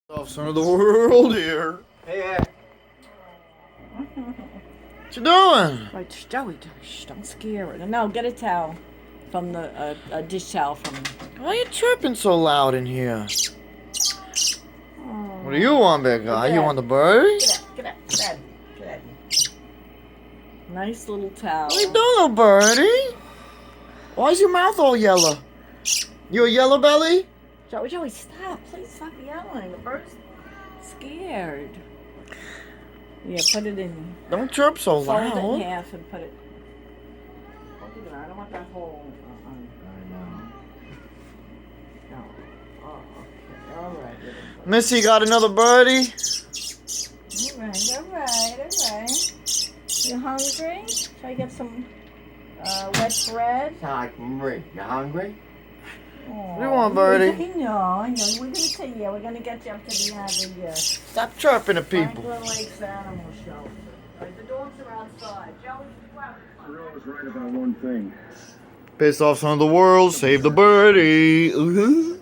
Off center of the world here. Hey, What you doing? Right, Joey, don't scare her. No, get a towel from the a dish towel from. Why are you chirping so loud in here? Oh. What do you want, big guy? You want the birdie? Get up. Nice little towel. What are you doing, little birdie? Why is your mouth all yellow? You a yellow belly? Joey, stop! Please stop yelling. The bird's scared. Yeah, put it in. Don't chirp so Fold it in loud. half and put it. I don't want that hole. I know. No. Oh, okay. All right. Missy got another birdie. All right. You hungry? Shall I get some wet bread? Marie, you hungry? What do you want, birdie? I know. We're gonna get you up to the Stop chirping at people. Franklin Lakes Animal Shelter. Right, the dogs are outside. Joey, Earl was right about one thing. Pissed off son of the world, save the birdie. Ooh.